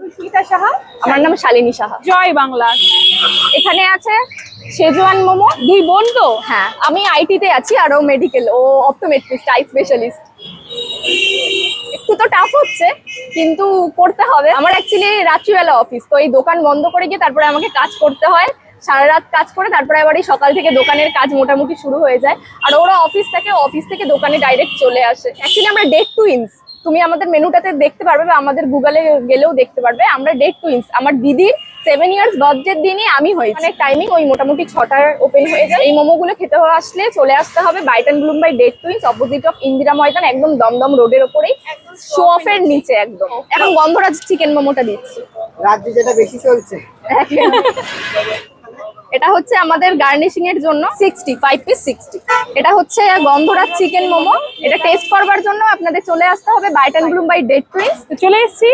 সুস্মিতা সাহা। আমার নাম শালিনী সাহা। জয় বাংলা। এখানে আছে শেজওয়ান মোমো। দুই বোন তো? হ্যাঁ, আমি আইটিতে আছি আর ও মেডিকেল, ও অপটোমেট্রিস্ট, আই স্পেশালিস্ট। একটু তো টাফ হচ্ছে কিন্তু করতে হবে। আমার অ্যাকচুয়ালি রাত্রিবেলা অফিস, তো এই দোকান বন্ধ করে গিয়ে তারপরে আমাকে কাজ করতে হয়। সারা রাত কাজ করে তারপরে আবার এই সকাল থেকে দোকানের কাজ মোটামুটি শুরু হয়ে যায়। আর ওরা অফিস থেকে দোকানে ডাইরেক্ট চলে আসে। অ্যাকচুয়ালি আমরা ডেট টুইন্স। তুমি আমাদের মেনুটাতে দেখতে পারবে বা আমাদের গুগলে গেলেও দেখতে পারবে, আমরা ডেট টুইন্স। আমার দিদির 7 ইয়ার্স বার্থডের দিনই আমি হয়েছি। অনেক টাইমিং ওই মোটামুটি 6টার ওপেন হয়ে যায়। এই মোমোগুলো খেতে আসলে চলে আসতে হবে Bright and Bloom by Date Twins, opposite of Indira Maidan, একদম দমদম রোডের ওপরেই, শো অফের নিচে একদম। এখন গন্ধরাজ চিকেন মোমোটা দিচ্ছি, রাজ্যে যেটা বেশি চলছে। এটা হচ্ছে আমাদের গার্নিশিং এর জন্য 65 পিস 60। এটা হচ্ছে গন্ধরাজ চিকেন মোমো। এটা টেস্ট করবার জন্য আপনাদের চলে আসতে হবে Bright and Bloom by Date Twins. তো চলে এসেছি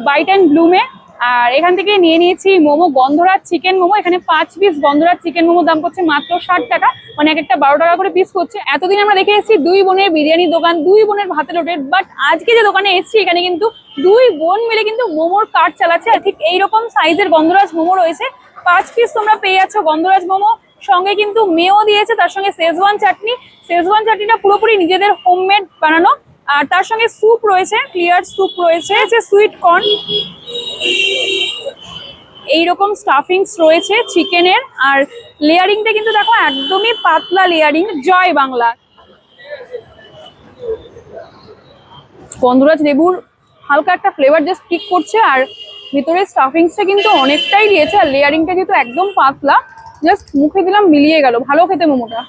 ব্রাইট অ্যান্ড ব্লুমে, আর এখান থেকে নিয়ে নিয়েছি মোমো, গন্ধরাজ চিকেন মোমো। এখানে 5 পিস গন্ধরাজ চিকেন মোমো দাম পড়ছে মাত্র 60 টাকা, মানে এক একটা 12 টাকা করে পিস করছে। এতদিন আমরা দেখে এসেছি দুই বোনের বিরিয়ানির দোকান, দুই বোনের ভাতের হোটেল, বাট আজকে যে দোকানে এসেছি এখানে কিন্তু দুই বোন মিলে কিন্তু মোমোর কার্ট চালাচ্ছে। আর ঠিক এইরকম সাইজের গন্ধরাজ মোমো রয়েছে, 5 পিস তোমরা পেয়ে যাচ্ছ গন্ধরাজ মোমো। সঙ্গে কিন্তু মেও দিয়েছে, তার সঙ্গে শেজওয়ান চাটনি। শেজওয়ান চাটনিটা পুরোপুরি নিজেদের হোমমেড বানানো। আর তার সঙ্গে স্যুপ রয়েছে, ক্লিয়ার স্যুপ রয়েছে, সুইট কর্ন, এইরকম স্টাফিংস রয়েছে চিকেনের। আর লেয়ারিংটা কিন্তু দেখো একদমই পাতলা লেয়ারিং। জয় বাংলা। গন্ধরাজ লেবুর হালকা একটা ফ্লেভার জাস্ট কিক করছে, আর ভিতরে স্টাফিংসটা কিন্তু অনেকটাই দিয়েছে। আর লেয়ারিংটা যেহেতু একদম পাতলা, জাস্ট মুখে দিলাম মিলিয়ে গেল। ভালো খেতে মোমোটা।